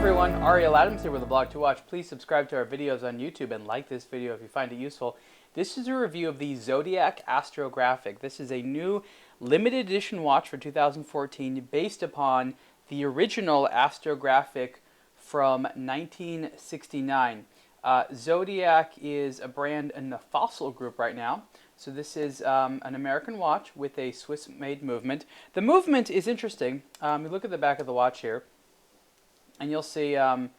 everyone, Ariel Adams here with a blog to watch. Please subscribe to our videos on YouTube and like this video if you find it useful. This is a review of the Zodiac Astrographic. This is a new limited edition watch for 2014 based upon the original Astrographic from 1969. Zodiac is a brand in the Fossil group right now. So this is an American watch with a Swiss-made movement. The movement is interesting. You look at the back of the watch here, and you'll see a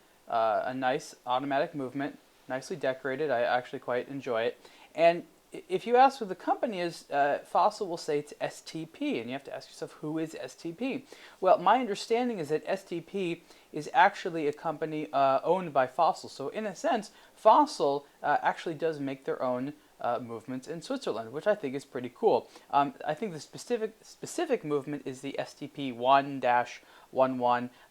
nice automatic movement, nicely decorated. I actually quite enjoy it. And if you ask what the company is, Fossil will say it's STP, and you have to ask yourself, who is STP? Well, my understanding is that STP is actually a company owned by Fossil. So in a sense, Fossil actually does make their own movements in Switzerland, which I think is pretty cool. I think the specific movement is the STP 1-11.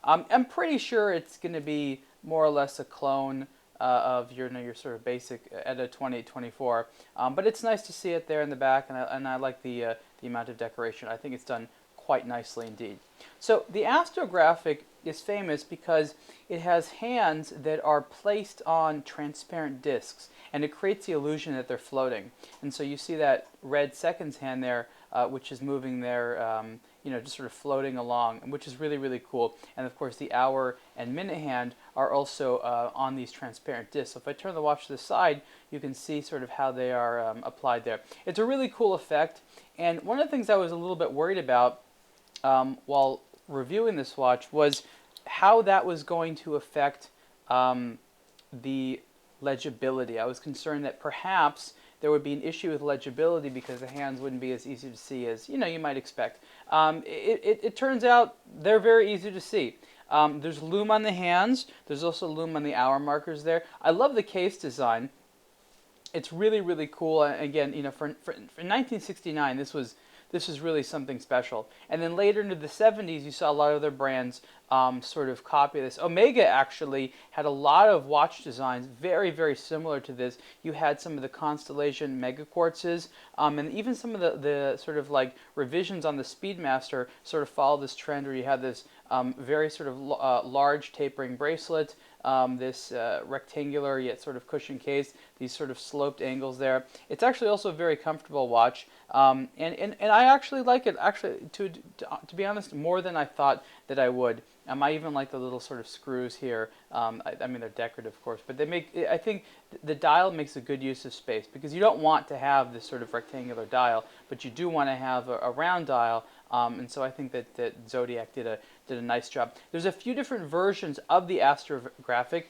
I'm pretty sure it's going to be more or less a clone of your sort of basic ETA 2824, but it's nice to see it there in the back, and I like the amount of decoration. I think it's done quite nicely indeed. So the Astrographic is famous because it has hands that are placed on transparent discs, and it creates the illusion that they're floating. And so you see that red seconds hand there, which is moving there, just sort of floating along, which is really, really cool. And of course the hour and minute hand are also on these transparent discs. So if I turn the watch to the side, you can see sort of how they are applied there. It's a really cool effect, and one of the things I was a little bit worried about while reviewing this watch was how that was going to affect the legibility. I was concerned that perhaps there would be an issue with legibility because the hands wouldn't be as easy to see as you might expect. It turns out they're very easy to see. There's lume on the hands. There's also lume on the hour markers there. I love the case design. It's really, really cool. Again, for 1969, this was really something special. And then later into the 70s, you saw a lot of other brands sort of copy this. Omega actually had a lot of watch designs very, very similar to this. You had some of the Constellation Mega Quartzes, and even some of the sort of like revisions on the Speedmaster sort of follow this trend where you have this very sort of large tapering bracelet, this rectangular yet sort of cushion case, these sort of sloped angles there. It's actually also a very comfortable watch, and I actually like it, actually, to be honest, more than I thought that I would. I even like the little sort of screws here. I mean, they're decorative, of course, but they make, I think the dial makes a good use of space, because you don't want to have this sort of rectangular dial, but you do want to have a round dial, and so I think that Zodiac did a nice job. There's a few different versions of the Astrographic.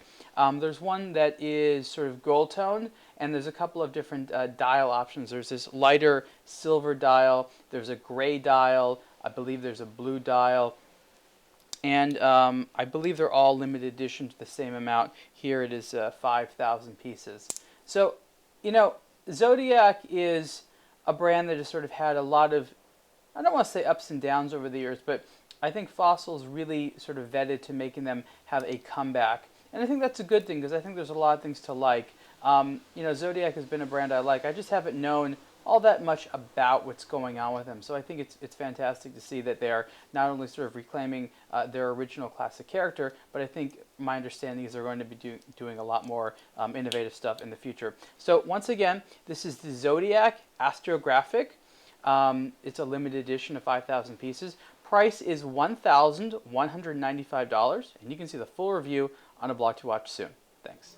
There's one that is sort of gold toned, and there's a couple of different dial options. There's this lighter silver dial, there's a gray dial, I believe there's a blue dial, and I believe they're all limited edition to the same amount. Here it is 5,000 pieces. So, Zodiac is a brand that has sort of had a lot of, I don't want to say ups and downs over the years, but I think Fossil's really sort of vetted to making them have a comeback. And I think that's a good thing, because I think there's a lot of things to like. Zodiac has been a brand I like. I just haven't known all that much about what's going on with them. So I think it's fantastic to see that they are not only sort of reclaiming their original classic character, but I think my understanding is they're going to be doing a lot more innovative stuff in the future. So once again, this is the Zodiac Astrographic. It's a limited edition of 5,000 pieces. Price is $1,195, and you can see the full review on a blog to watch soon. Thanks.